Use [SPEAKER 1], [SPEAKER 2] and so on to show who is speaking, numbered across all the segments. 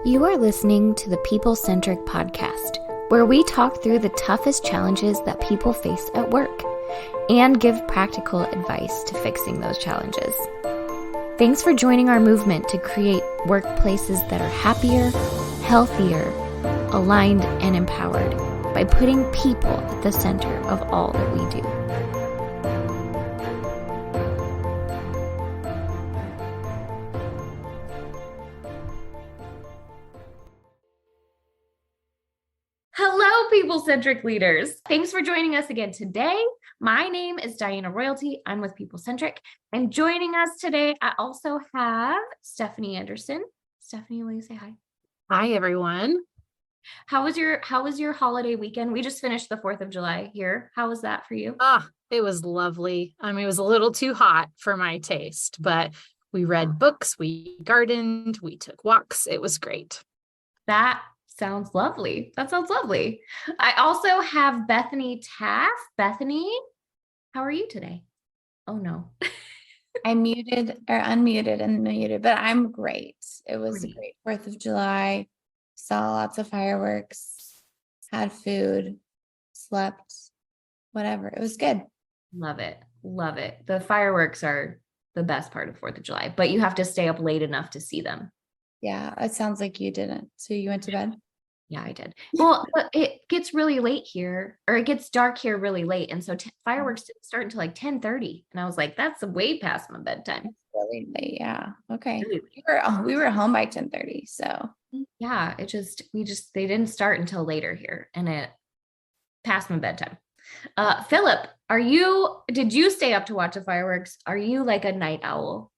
[SPEAKER 1] You are listening to the People Centric Podcast, where we talk through the toughest challenges that people face at work and give practical advice to fixing those challenges. Thanks for joining our movement to create workplaces that are happier, healthier, aligned, and empowered by putting people at the center of all that we do. Hello, people-centric leaders. Thanks for joining us again today. My name is Diana Royalty. I'm with People Centric. And joining us today, I also have Stephanie Anderson. Stephanie, will you say hi?
[SPEAKER 2] Hi, everyone.
[SPEAKER 1] How was your holiday weekend? We just finished the 4th of July here. How was that for you?
[SPEAKER 2] It was lovely. I mean, it was a little too hot for my taste, but we read books, we gardened, we took walks. It was great.
[SPEAKER 1] That sounds lovely. I also have Bethany Taff. Bethany, how are you today? Oh no.
[SPEAKER 3] I'm muted or unmuted and muted, but I'm great. It was a great 4th of July. Saw lots of fireworks, had food, slept, whatever. It was good.
[SPEAKER 1] Love it. The fireworks are the best part of 4th of July, but you have to stay up late enough to see them.
[SPEAKER 3] Yeah, it sounds like you didn't. So you went to bed?
[SPEAKER 1] Yeah, I did. Well, it gets really late here, or it gets dark here really late. And so fireworks didn't start until like 10:30. And I was like, that's way past my bedtime.
[SPEAKER 3] That's really late. Yeah. Okay.
[SPEAKER 1] Really
[SPEAKER 3] We were home by 10:30. So
[SPEAKER 1] yeah, they didn't start until later here, and it passed my bedtime. Philip, did you stay up to watch the fireworks? Are you like a night owl?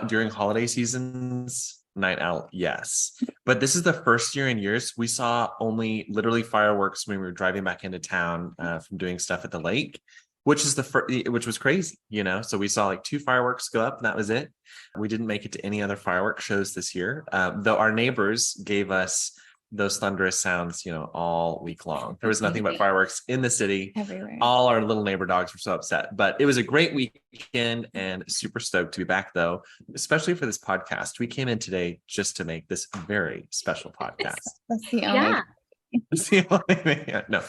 [SPEAKER 4] During holiday seasons, night owl, yes. But this is the first year in years we saw only literally fireworks when we were driving back into town from doing stuff at the lake, which was crazy, So we saw like 2 fireworks go up and that was it. We didn't make it to any other fireworks shows this year, though our neighbors gave us those thunderous sounds, all week long. There was nothing but fireworks in the city.
[SPEAKER 3] everywhere.
[SPEAKER 4] All our little neighbor dogs were so upset, but it was a great weekend and super stoked to be back though, especially for this podcast. We came in today just to make this very special podcast.
[SPEAKER 3] That's the only.
[SPEAKER 4] It's the only thing. No.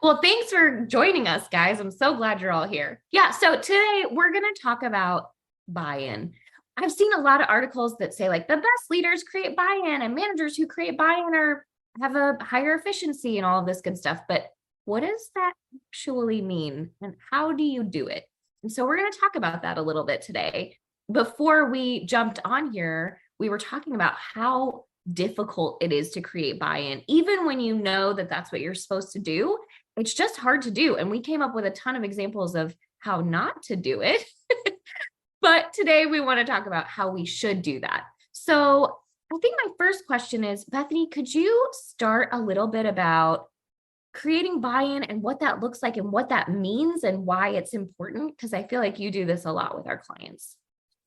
[SPEAKER 1] Well, thanks for joining us, guys. I'm so glad you're all here. Yeah. So today we're going to talk about buy-in. I've seen a lot of articles that say like the best leaders create buy-in and managers who create buy-in have a higher efficiency and all of this good stuff. But what does that actually mean? And how do you do it? And so we're going to talk about that a little bit today. Before we jumped on here, we were talking about how difficult it is to create buy-in. Even when you know that that's what you're supposed to do, it's just hard to do. And we came up with a ton of examples of how not to do it. But today we want to talk about how we should do that. So I think my first question is, Bethany, could you start a little bit about creating buy-in and what that looks like and what that means and why it's important? Because I feel like you do this a lot with our clients.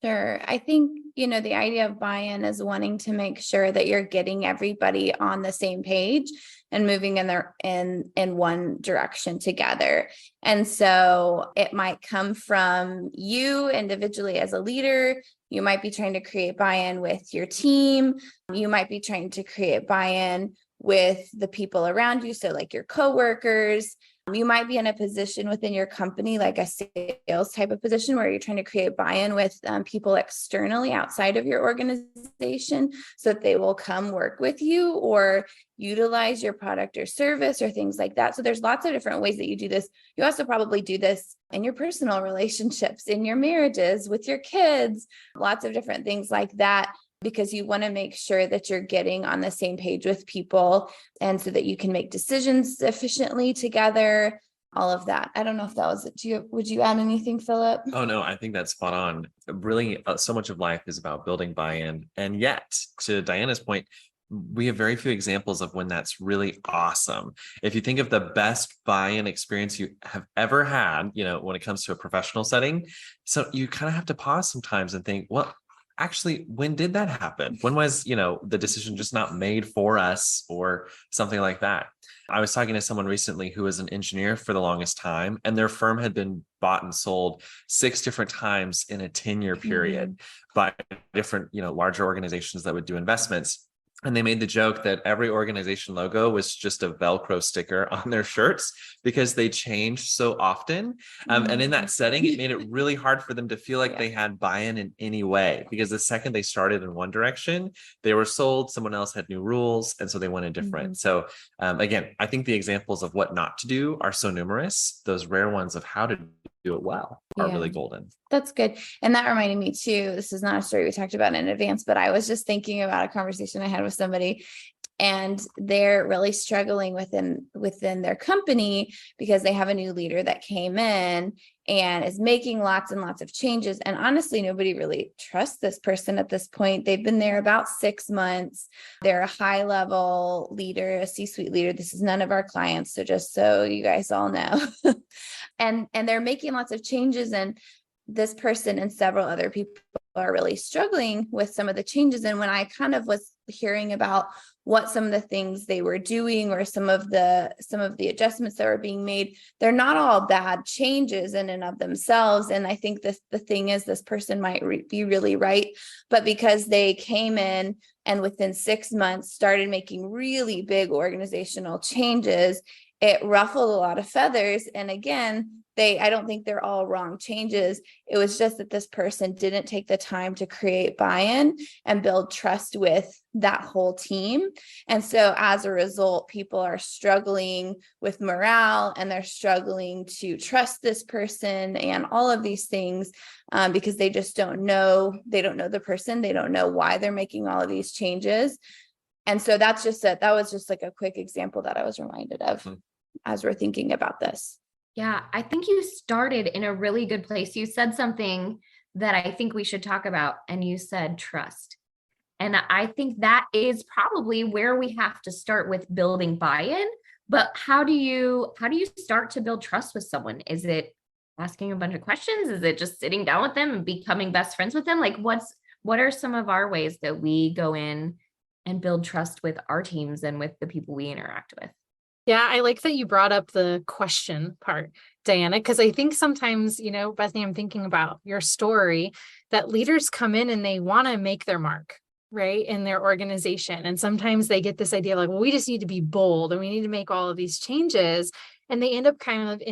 [SPEAKER 3] Sure. I think, the idea of buy-in is wanting to make sure that you're getting everybody on the same page and moving in one direction together. And so it might come from you individually as a leader. You might be trying to create buy-in with your team. You might be trying to create buy-in with the people around you. So like your coworkers. You might be in a position within your company, like a sales type of position where you're trying to create buy-in with people externally outside of your organization so that they will come work with you or utilize your product or service or things like that. So there's lots of different ways that you do this. You also probably do this in your personal relationships, in your marriages, with your kids, lots of different things like that, because you want to make sure that you're getting on the same page with people and so that you can make decisions efficiently together, all of that. I don't know if that was it. Would you add anything, Philip?
[SPEAKER 4] Oh, no, I think that's spot on. Really, so much of life is about building buy-in. And yet, to Diana's point, we have very few examples of when that's really awesome. If you think of the best buy-in experience you have ever had, when it comes to a professional setting, so you kind of have to pause sometimes and think, well, actually, when did that happen? When was, the decision just not made for us or something like that? I was talking to someone recently who was an engineer for the longest time, and their firm had been bought and sold 6 different times in a 10-year period by different, larger organizations that would do investments. And they made the joke that every organization logo was just a Velcro sticker on their shirts because they changed so often. And in that setting, it made it really hard for them to feel like they had buy-in in any way, because the second they started in one direction, they were sold, someone else had new rules, and so they went in different. So again, I think the examples of what not to do are so numerous. Those rare ones of how to do it well are really golden.
[SPEAKER 3] That's good. And that reminded me too, this is not a story we talked about in advance, but I was just thinking about a conversation I had with somebody, and they're really struggling within their company because they have a new leader that came in and is making lots and lots of changes. And honestly, nobody really trusts this person at this point. They've been there about 6 months. They're a high level leader, a C-suite leader. This is none of our clients. So just so you guys all know, and they're making lots of changes, and this person and several other people are really struggling with some of the changes. And when I kind of was hearing about what some of the things they were doing or some of the adjustments that were being made, they're not all bad changes in and of themselves. And I think the thing is, this person might be really right, but because they came in and within 6 months started making really big organizational changes, it ruffled a lot of feathers. And again, I don't think they're all wrong changes. It was just that this person didn't take the time to create buy-in and build trust with that whole team. And so as a result, people are struggling with morale, and they're struggling to trust this person and all of these things because they just don't know. They don't know the person. They don't know why they're making all of these changes. And so that was just like a quick example that I was reminded of as we're thinking about this.
[SPEAKER 1] Yeah, I think you started in a really good place. You said something that I think we should talk about, and you said trust. And I think that is probably where we have to start with building buy-in. But how do you start to build trust with someone? Is it asking a bunch of questions? Is it just sitting down with them and becoming best friends with them? Like what are some of our ways that we go in and build trust with our teams and with the people we interact with?
[SPEAKER 2] Yeah, I like that you brought up the question part, Diana, because I think sometimes, Bethany, I'm thinking about your story, that leaders come in and they want to make their mark, right, in their organization. And sometimes they get this idea like, well, we just need to be bold and we need to make all of these changes. And they end up kind of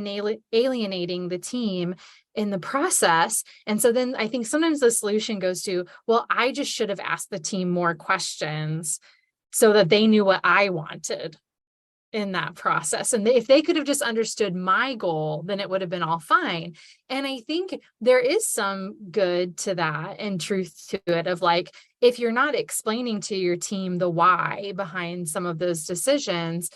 [SPEAKER 2] alienating the team in the process. And so then I think sometimes the solution goes to, well, I just should have asked the team more questions so that they knew what I wanted in that process. And if they could have just understood my goal, then it would have been all fine. And I think there is some good to that and truth to it of like, if you're not explaining to your team the why behind some of those decisions,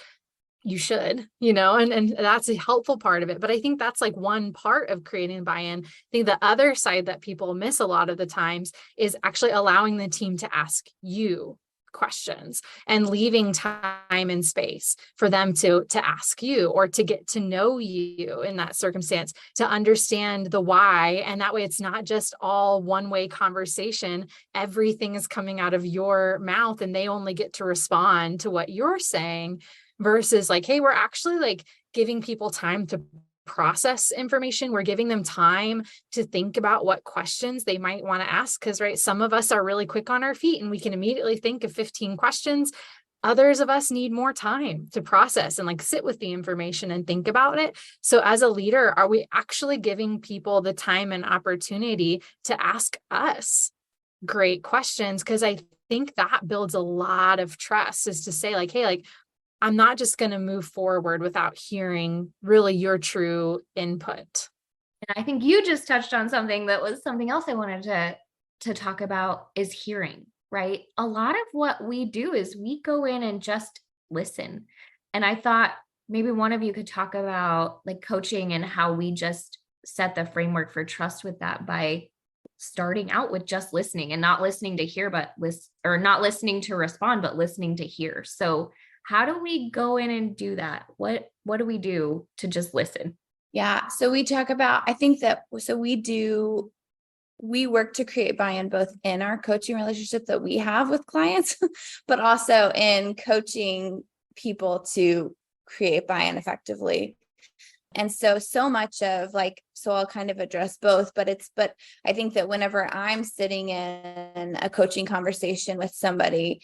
[SPEAKER 2] you should, and that's a helpful part of it. But I think that's like one part of creating buy-in. I think the other side that people miss a lot of the times is actually allowing the team to ask you questions and leaving time and space for them to ask you or to get to know you in that circumstance, to understand the why. And that way it's not just all one-way conversation. Everything is coming out of your mouth and they only get to respond to what you're saying, versus like, hey, we're actually like giving people time to process information. We're giving them time to think about what questions they might want to ask. Because, right, some of us are really quick on our feet and we can immediately think of 15 questions. Others of us need more time to process and like sit with the information and think about it. So as a leader, are we actually giving people the time and opportunity to ask us great questions? Because I think that builds a lot of trust, is to say like, hey, like, I'm not just going to move forward without hearing really your true input.
[SPEAKER 1] And I think you just touched on something that was something else I wanted to talk about, is hearing, right? A lot of what we do is we go in and just listen. And I thought maybe one of you could talk about like coaching and how we just set the framework for trust with that by starting out with just listening and not listening to hear, or not listening to respond, but listening to hear. So how do we go in and do that? What do we do to just listen?
[SPEAKER 3] Yeah. So we talk about, I think that, so we do we work to create buy-in both in our coaching relationship that we have with clients, but also in coaching people to create buy-in effectively. And so much of like, so I'll kind of address both, but I think that whenever I'm sitting in a coaching conversation with somebody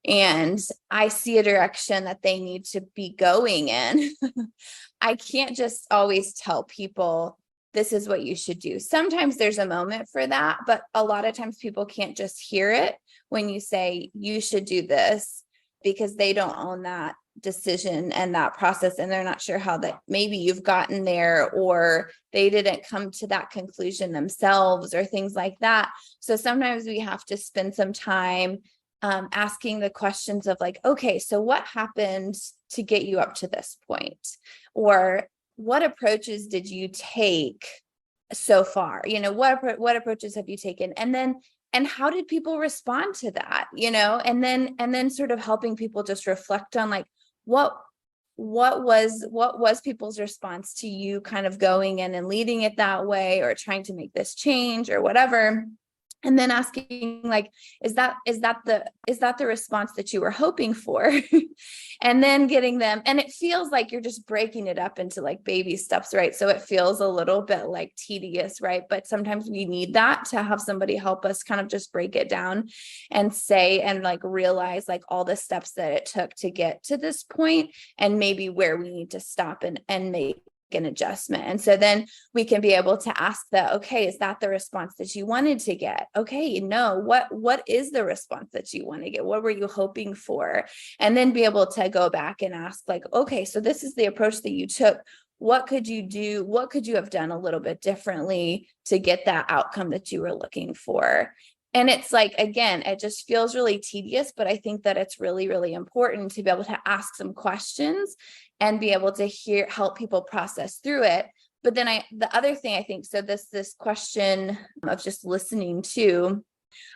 [SPEAKER 3] and I see a direction that they need to be going in, I can't just always tell people, this is what you should do. Sometimes there's a moment for that, but a lot of times people can't just hear it when you say you should do this, because they don't own that decision and that process, and they're not sure how that maybe you've gotten there, or they didn't come to that conclusion themselves, or things like that. So sometimes we have to spend some time asking the questions of like, okay, so what happened to get you up to this point, or what approaches did you take so far? What approaches have you taken, and how did people respond to that? And then sort of helping people just reflect on like, what was people's response to you kind of going in and leading it that way, or trying to make this change or whatever. And then asking like, is that the response that you were hoping for? And then getting them, and it feels like you're just breaking it up into like baby steps, right? So it feels a little bit like tedious, right? But sometimes we need that to have somebody help us kind of just break it down and say, and like realize like all the steps that it took to get to this point, and maybe where we need to stop and make an adjustment. And so then we can be able to ask that, okay, is that the response that you wanted to get? Okay, no, what is the response that you want to get? What were you hoping for? And then be able to go back and ask like, okay, so this is the approach that you took. What could you do? What could you have done a little bit differently to get that outcome that you were looking for? And it's like, again, it just feels really tedious, but I think that it's really, really important to be able to ask some questions and be able to help people process through it. But then the other thing I think, so this question of just listening to,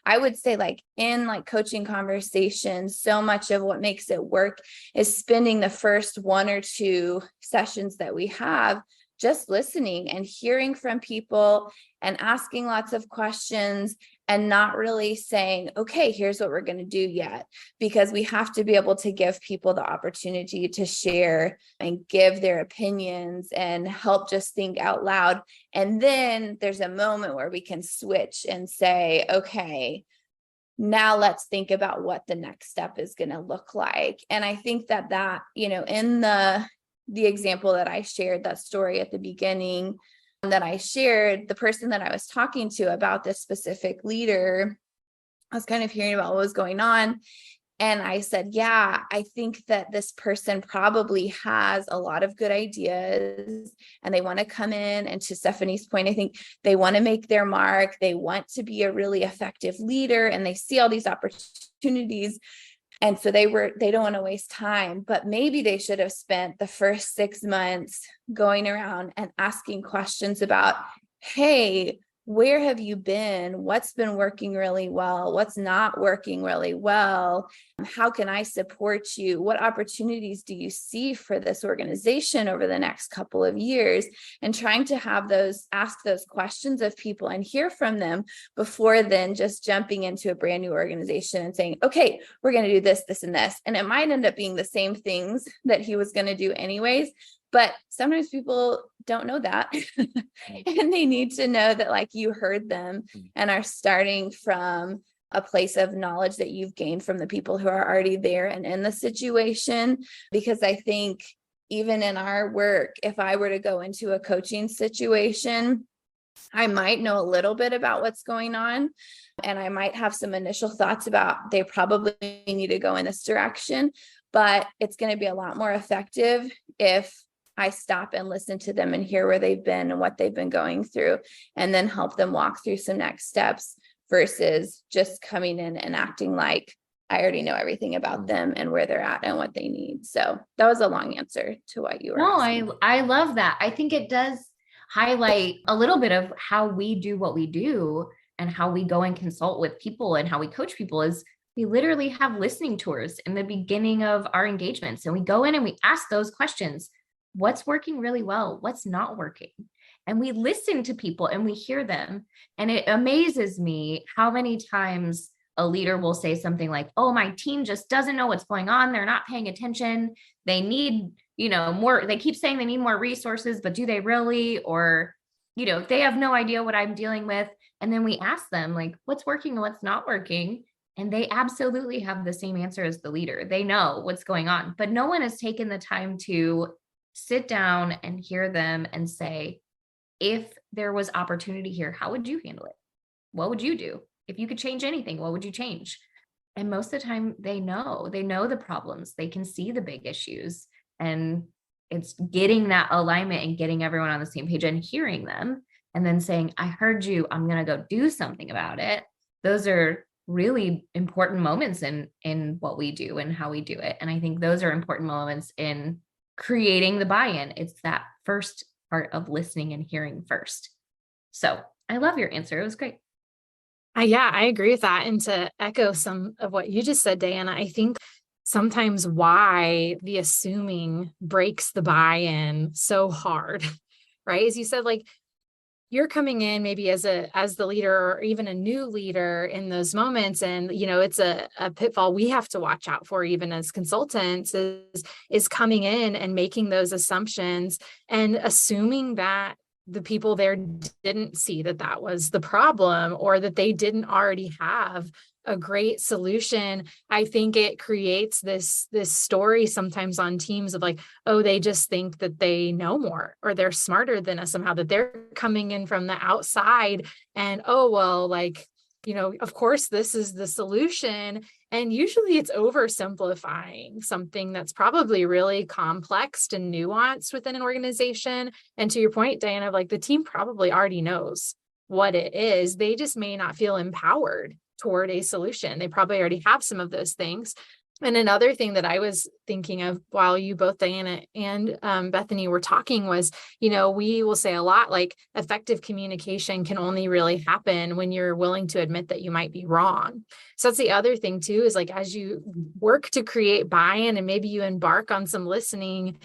[SPEAKER 3] I would say like in like coaching conversations, so much of what makes it work is spending the first 1 or 2 sessions that we have just listening and hearing from people and asking lots of questions, and not really saying, okay, here's what we're going to do yet, because we have to be able to give people the opportunity to share and give their opinions and help just think out loud. And then there's a moment where we can switch and say, okay, now let's think about what the next step is going to look like. And I think that, in the example that I shared, that story at the beginning that I shared, the person that I was talking to about this specific leader, I was kind of hearing about what was going on. And I said, yeah, I think that this person probably has a lot of good ideas and they want to come in. And to Stephanie's point, I think they want to make their mark. They want to be a really effective leader, and they see all these opportunities. And so they don't want to waste time, but maybe they should have spent the first 6 months going around and asking questions about, hey, where have you been? What's been working really well? What's not working really well? How can I support you? What opportunities do you see for this organization over the next couple of years? And trying to ask those questions of people and hear from them before then just jumping into a brand new organization and saying, okay, we're going to do this, this, and this. And it might end up being the same things that he was going to do anyways. But sometimes people don't know that and they need to know that like you heard them and are starting from a place of knowledge that you've gained from the people who are already there and in the situation. Because I think even in our work, if I were to go into a coaching situation, I might know a little bit about what's going on, and I might have some initial thoughts about they probably need to go in this direction, but it's going to be a lot more effective if I stop and listen to them and hear where they've been and what they've been going through, and then help them walk through some next steps versus just coming in and acting like I already know everything about them and where they're at and what they need. So that was a long answer to what you were asking.
[SPEAKER 1] I love that. I think it does highlight a little bit of how we do what we do and how we go and consult with people and how we coach people is we literally have listening tours in the beginning of our engagements, and we go in and we ask those questions. What's working really well? What's not working? and we listen to people and we hear them. And it amazes me how many times a leader will say something like, oh, my team just doesn't know what's going on. They're not paying attention. They need, more, they keep saying they need more resources, but do they really? Or, they have no idea what I'm dealing with. And then we ask them like, what's working and what's not working? And they absolutely have the same answer as the leader. They know what's going on, but no one has taken the time to sit down and hear them and say, if there was opportunity here, how would you handle it? What would you do? If you could change anything, what would you change? And most of the time they know the problems, they can see the big issues, and it's getting that alignment and getting everyone on the same page and hearing them and then saying, I heard you, I'm going to go do something about it. Those are really important moments in what we do and how we do it. And I think those are important moments in creating the buy-in. It's that first part of listening and hearing first. So I love your answer. It was great.
[SPEAKER 2] Yeah, I agree with that. And to echo some of what you just said, Diana, I think sometimes why the assuming breaks the buy-in so hard, right? As you said, like, you're coming in maybe as the leader or even a new leader in those moments. And, it's a pitfall we have to watch out for, even as consultants, is coming in and making those assumptions and assuming that the people there didn't see that was the problem, or that they didn't already have a great solution. I think it creates this story sometimes on teams of like, oh, they just think that they know more, or they're smarter than us somehow, that they're coming in from the outside and, oh, well, like, of course, this is the solution. And usually it's oversimplifying something that's probably really complex and nuanced within an organization. And to your point, Diana, like, the team probably already knows what it is. They just may not feel empowered toward a solution. They probably already have some of those things. And another thing that I was thinking of while you both, Diana and Bethany, were talking was, we will say a lot like effective communication can only really happen when you're willing to admit that you might be wrong. So that's the other thing too, is like, as you work to create buy-in and maybe you embark on some listening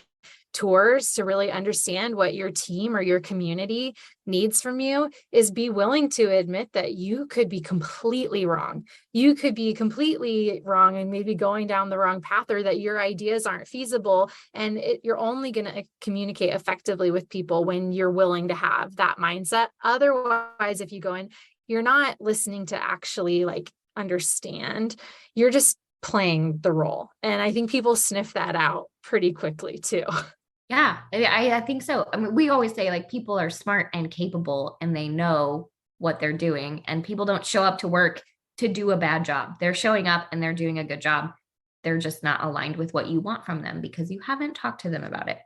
[SPEAKER 2] tours to really understand what your team or your community needs from you, is be willing to admit that you could be completely wrong. You could be completely wrong and maybe going down the wrong path, or that your ideas aren't feasible. And you're only going to communicate effectively with people when you're willing to have that mindset. Otherwise, if you go in, you're not listening to actually like understand, you're just playing the role. And I think people sniff that out pretty quickly too.
[SPEAKER 1] Yeah, I think so. I mean, we always say like people are smart and capable and they know what they're doing, and people don't show up to work to do a bad job. They're showing up and they're doing a good job. They're just not aligned with what you want from them because you haven't talked to them about it.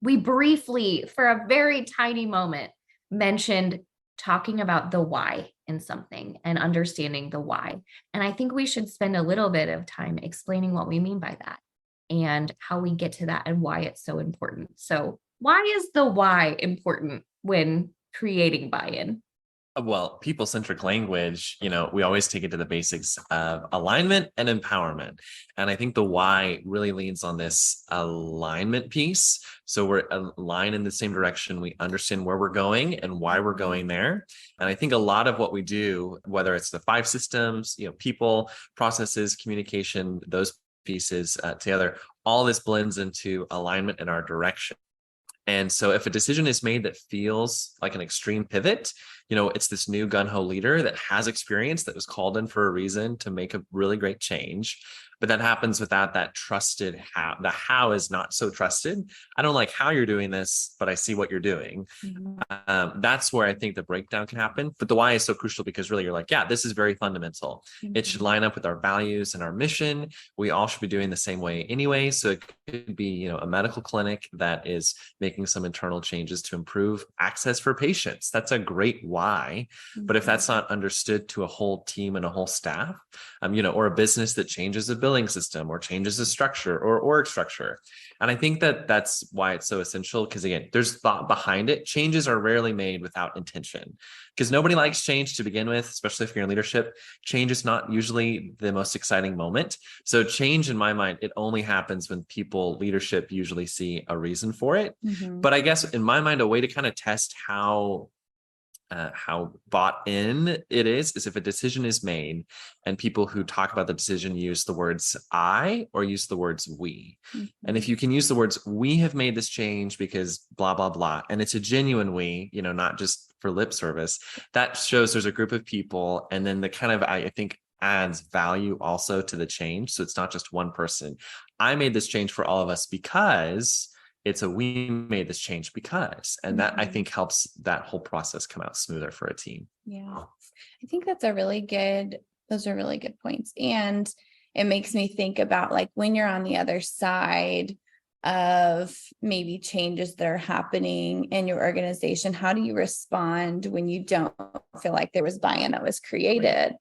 [SPEAKER 1] We briefly, for a very tiny moment, mentioned talking about the why in something and understanding the why. And I think we should spend a little bit of time explaining what we mean by that and how we get to that and why it's so important. So why is the why important when creating buy-in?
[SPEAKER 4] Well, people-centric language, we always take it to the basics of alignment and empowerment. And I think the why really leans on this alignment piece. So we're aligned in the same direction. We understand where we're going and why we're going there. And I think a lot of what we do, whether it's the 5 systems, people, processes, communication, those pieces together, all this blends into alignment in our direction. And so if a decision is made that feels like an extreme pivot, it's this new gung-ho leader that has experience, that was called in for a reason to make a really great change. But that happens without that trusted how. The how is not so trusted. I don't like how you're doing this, but I see what you're doing. Mm-hmm. That's where I think the breakdown can happen. But the why is so crucial because really you're like, yeah, this is very fundamental. Mm-hmm. It should line up with our values and our mission. We all should be doing the same way anyway. So it could be, a medical clinic that is making some internal changes to improve access for patients. That's a great why. why. But if that's not understood to a whole team and a whole staff, or a business that changes a billing system or changes a structure or org structure. And I think that that's why it's so essential, because again, there's thought behind it. Changes are rarely made without intention, because nobody likes change to begin with, especially if you're in leadership. Change is not usually the most exciting moment. So change, in my mind, it only happens when leadership usually see a reason for it. But I guess in my mind, a way to kind of test how bought in it is if a decision is made and people who talk about the decision use the words I or use the words we. And if you can use the words, we have made this change because blah, blah, blah, and it's a genuine we, not just for lip service, that shows there's a group of people. And then the kind of, I think, adds value also to the change. So it's not just one person. I made this change for all of us because it's we made this change because, and that I think helps that whole process come out smoother for a team.
[SPEAKER 3] Yeah, I think those are really good points. And it makes me think about like when you're on the other side of maybe changes that are happening in your organization, how do you respond when you don't feel like there was buy-in that was created?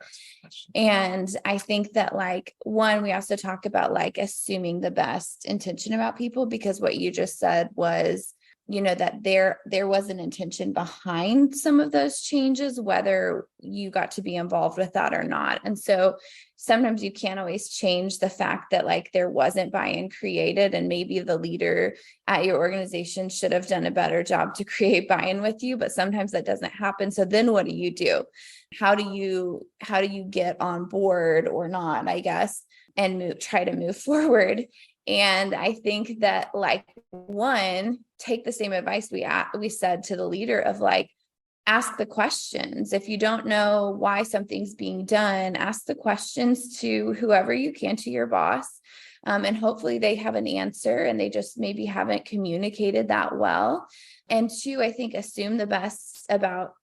[SPEAKER 3] And I think that like, one, we also talk about like assuming the best intention about people, because what you just said was, that there was an intention behind some of those changes, whether you got to be involved with that or not. And so sometimes you can't always change the fact that like there wasn't buy-in created, and maybe the leader at your organization should have done a better job to create buy-in with you, but sometimes that doesn't happen. So then what do? How do you get on board or not, I guess, and try to move forward? And I think that like, one, take the same advice we said to the leader of like, ask the questions. If you don't know why something's being done, ask the questions to whoever you can, to your boss. And hopefully they have an answer and they just maybe haven't communicated that well. And two, I think assume the best about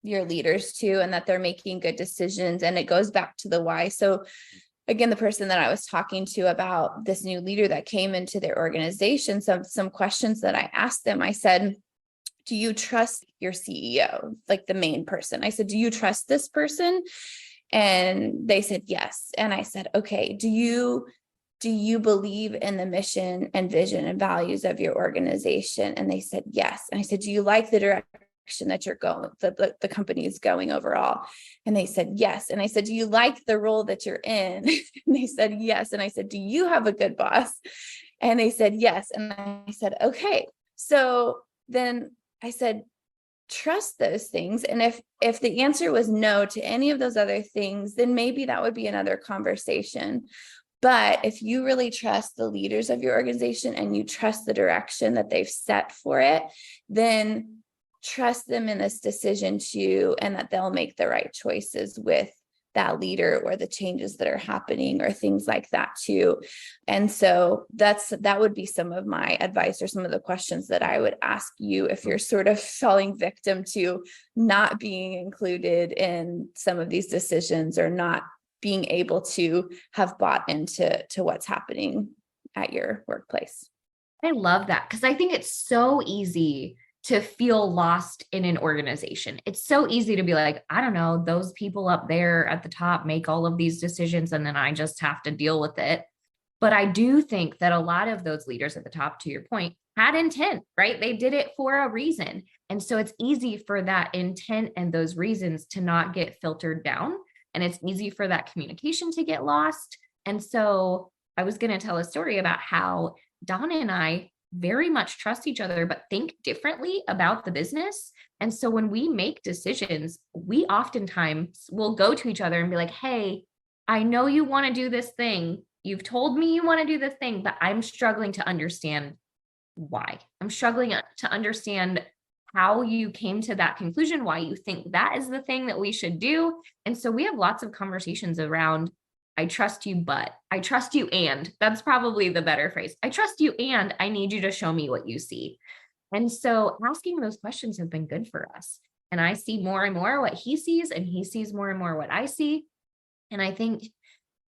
[SPEAKER 3] your leaders too, and that they're making good decisions. And it goes back to the why. So again, the person that I was talking to about this new leader that came into their organization, some questions that I asked them, I said, do you trust your CEO, like the main person? I said, do you trust this person? And they said, yes. And I said, okay, do you believe in the mission and vision and values of your organization? And they said, yes. And I said, do you like the direction that you're going, the company is going overall? And they said, yes. And I said, do you like the role that you're in? And they said, yes. And I said, do you have a good boss? And they said, yes. And I said, okay. So then I said, trust those things. And if the answer was no to any of those other things, then maybe that would be another conversation. But if you really trust the leaders of your organization and you trust the direction that they've set for it, then trust them in this decision too, and that they'll make the right choices with that leader or the changes that are happening or things like that too. And so that would be some of my advice or some of the questions that I would ask you if you're sort of falling victim to not being included in some of these decisions or not being able to have bought into what's happening at your workplace.
[SPEAKER 1] I love that, because I think it's so easy to feel lost in an organization. It's so easy to be like, I don't know, those people up there at the top make all of these decisions and then I just have to deal with it. But I do think that a lot of those leaders at the top, to your point, had intent, right? They did it for a reason. And so it's easy for that intent and those reasons to not get filtered down. And it's easy for that communication to get lost. And so I was going to tell a story about how Donna and I very much trust each other, but think differently about the business. And so when we make decisions, we oftentimes will go to each other and be like, hey, I know you want to do this thing. You've told me you want to do this thing, but I'm struggling to understand why. I'm struggling to understand how you came to that conclusion, why you think that is the thing that we should do. And so we have lots of conversations around, I trust you, but I trust you. And that's probably the better phrase. I trust you, and I need you to show me what you see. And so asking those questions have been good for us. And I see more and more what he sees, and he sees more and more what I see. And I think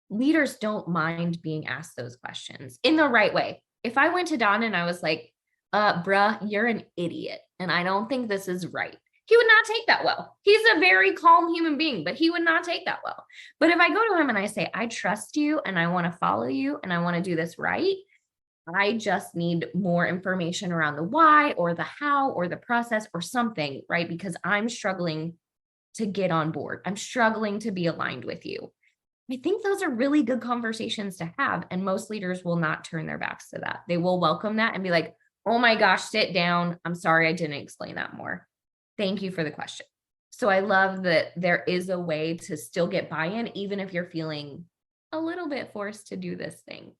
[SPEAKER 1] leaders don't mind being asked those questions in the right way. If I went to Don and I was like, bruh, you're an idiot, and I don't think this is right, he would not take that well. He's a very calm human being, but he would not take that well. But if I go to him and I say, I trust you and I want to follow you and I want to do this right, I just need more information around the why or the how or the process or something, right? Because I'm struggling to get on board. I'm struggling to be aligned with you. I think those are really good conversations to have. And most leaders will not turn their backs to that. They will welcome that and be like, oh my gosh, sit down. I'm sorry I didn't explain that more. Thank you for the question. So I love that there is a way to still get buy-in, even if you're feeling a little bit forced to do this thing.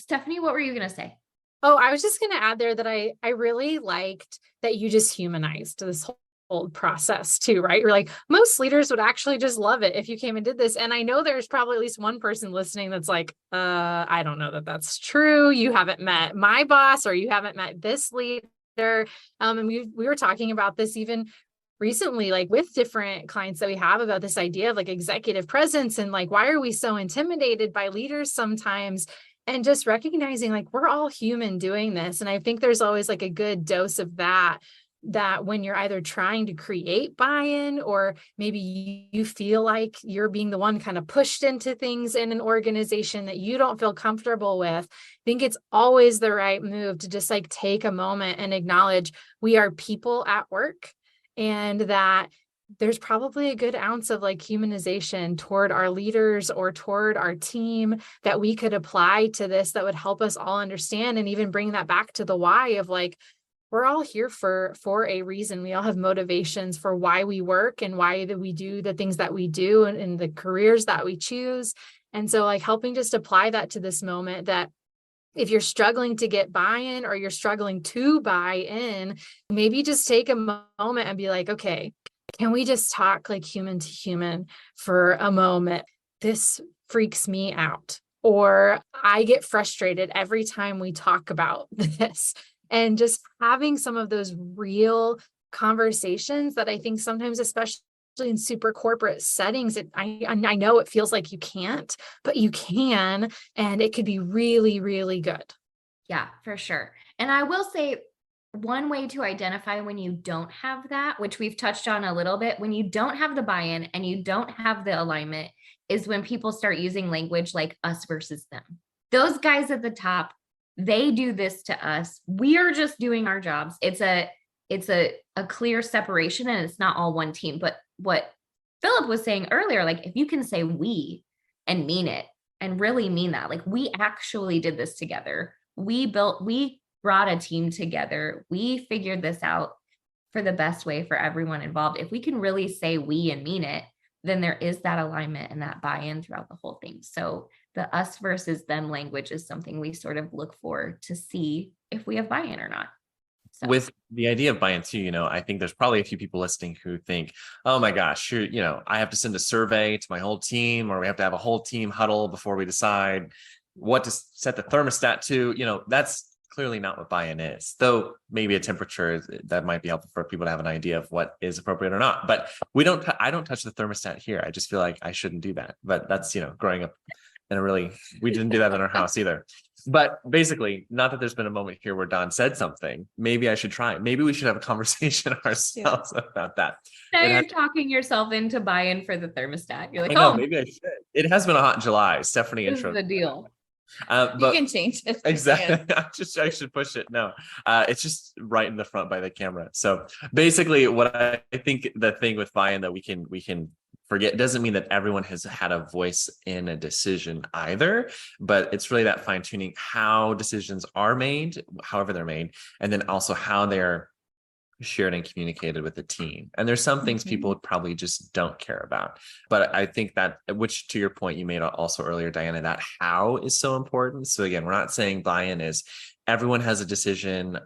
[SPEAKER 1] Stephanie, what were you going to say?
[SPEAKER 2] Oh, I was just going to add there that I really liked that you just humanized this whole process too, right? You're like, most leaders would actually just love it if you came and did this. And I know there's probably at least one person listening that's like, I don't know that that's true. You haven't met my boss or you haven't met this leader. And we were talking about this even recently, like with different clients that we have about this idea of like executive presence and like, why are we so intimidated by leaders sometimes? And just recognizing like, we're all human doing this. And I think there's always like a good dose of that when you're either trying to create buy-in or maybe you feel like you're being the one kind of pushed into things in an organization that you don't feel comfortable with. I think it's always the right move to just like take a moment and acknowledge we are people at work, and that there's probably a good ounce of like humanization toward our leaders or toward our team that we could apply to this that would help us all understand, and even bring that back to the why of like, we're all here for a reason. We all have motivations for why we work and why that we do the things that we do and the careers that we choose. And so like helping just apply that to this moment, that if you're struggling to get buy-in or you're struggling to buy in, maybe just take a moment and be like, okay, can we just talk like human to human for a moment? This freaks me out, or I get frustrated every time we talk about this. And just having some of those real conversations that I think sometimes, especially in super corporate settings, I know it feels like you can't, but you can, and it could be really, really good.
[SPEAKER 1] Yeah, for sure. And I will say one way to identify when you don't have that, which we've touched on a little bit, when you don't have the buy-in and you don't have the alignment, is when people start using language like us versus them. Those guys at the top, they do this to us. We are just doing our jobs. It's a clear separation, and it's not all one team. But what Philip was saying earlier, like if you can say we and mean it and really mean that, like we actually did this together. We brought a team together. We figured this out for the best way for everyone involved. If we can really say we and mean it, then there is that alignment and that buy-in throughout the whole thing. So the us versus them language is something we sort of look for to see if we have buy-in or not. So.
[SPEAKER 4] With the idea of buy-in too, I think there's probably a few people listening who think, oh my gosh, I have to send a survey to my whole team, or we have to have a whole team huddle before we decide what to set the thermostat to. That's clearly not what buy-in is, though maybe a temperature that might be helpful for people to have an idea of what is appropriate or not. But I don't touch the thermostat here. I just feel like I shouldn't do that. But that's, growing up in we didn't do that in our house either. But basically, not that there's been a moment here where Don said something. Maybe I should try. Maybe we should have a conversation ourselves about that.
[SPEAKER 1] Now you're talking yourself into buy-in for the thermostat. You're like,
[SPEAKER 4] I know, maybe I should. It has been a hot July. Stephanie
[SPEAKER 1] this is
[SPEAKER 4] intro.
[SPEAKER 1] the deal.
[SPEAKER 3] But you can change it.
[SPEAKER 4] Exactly. I should push it. No, it's just right in the front by the camera. So basically, what I think the thing with buy-in that we can forget doesn't mean that everyone has had a voice in a decision either, but it's really that fine-tuning how decisions are made, however they're made, and then also how they're shared and communicated with the team. And there's some things people probably just don't care about. But I think that, which to your point you made also earlier, Diana, that how is so important. So again, we're not saying buy-in is everyone has a decision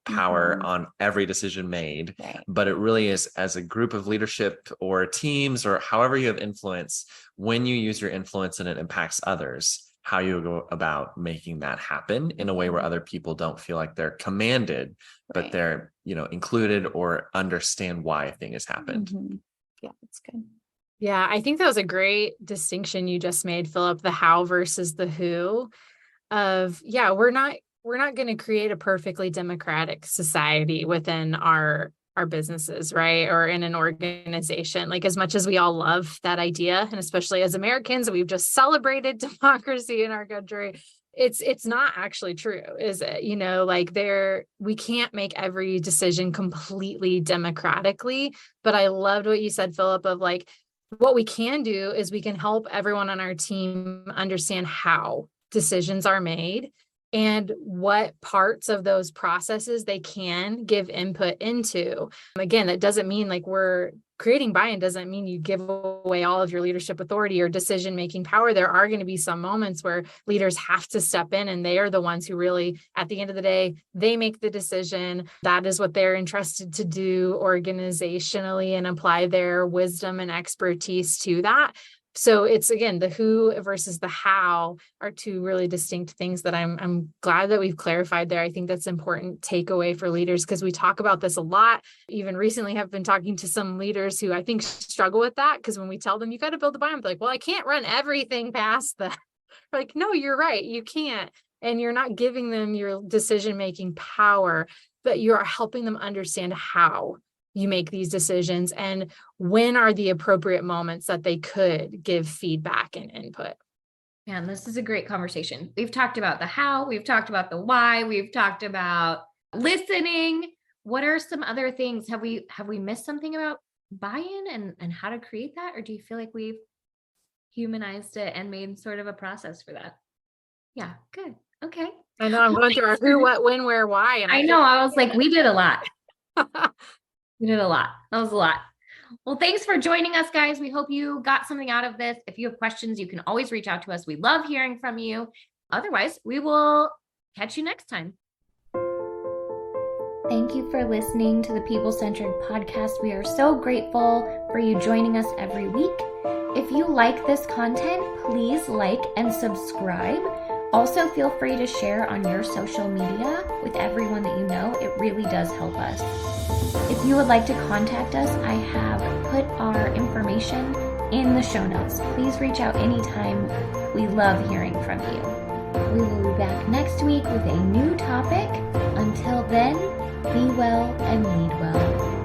[SPEAKER 4] power on every decision made,
[SPEAKER 3] Right.
[SPEAKER 4] but it really is as a group of leadership or teams or however you have influence, when you use your influence and it impacts others, how you go about making that happen in a way where other people don't feel like they're commanded, but
[SPEAKER 3] Right.
[SPEAKER 4] they're, included or understand why a thing has happened.
[SPEAKER 3] Mhm. Yeah, that's good.
[SPEAKER 2] Yeah, I think that was a great distinction you just made, Philip, the how versus the who of, we're not going to create a perfectly democratic society within our our businesses, right? Or in an organization. Like, as much as we all love that idea, and especially as Americans, we've just celebrated democracy in our country. It's not actually true, is it? Like, we can't make every decision completely democratically. But I loved what you said, Philip, of like, what we can do is we can help everyone on our team understand how decisions are made and what parts of those processes they can give input into. Again, that doesn't mean like we're creating buy-in, doesn't mean you give away all of your leadership authority or decision-making power. There are going to be some moments where leaders have to step in, and they are the ones who really, at the end of the day, they make the decision. That is what they're entrusted to do organizationally and apply their wisdom and expertise to that. So it's, again, the who versus the how are two really distinct things that I'm glad that we've clarified there. I think that's an important takeaway for leaders, because we talk about this a lot. Even recently have been talking to some leaders who I think struggle with that, because when we tell them you got to build a buy-in, they're like, well, I can't run everything past that. Like, no, you're right. You can't. And you're not giving them your decision-making power, but you are helping them understand how you make these decisions and when are the appropriate moments that they could give feedback and input.
[SPEAKER 1] Man, this is a great conversation. We've talked about the how, we've talked about the why, we've talked about listening. What are some other things? Have we missed something about buy-in and how to create that? Or do you feel like we've humanized it and made sort of a process for that? Yeah, good. Okay.
[SPEAKER 2] I know I'm going through our who, what, when, where, why. And
[SPEAKER 1] I know. I was like, we did a lot. We did a lot. That was a lot. Well, thanks for joining us, guys. We hope you got something out of this. If you have questions, you can always reach out to us. We love hearing from you. Otherwise, we will catch you next time. Thank you for listening to the People Centered Podcast. We are so grateful for you joining us every week. If you like this content, please like and subscribe. Also, feel free to share on your social media with everyone that you know. It really does help us. If you would like to contact us, I have put our information in the show notes. Please reach out anytime. We love hearing from you. We will be back next week with a new topic. Until then, be well and lead well.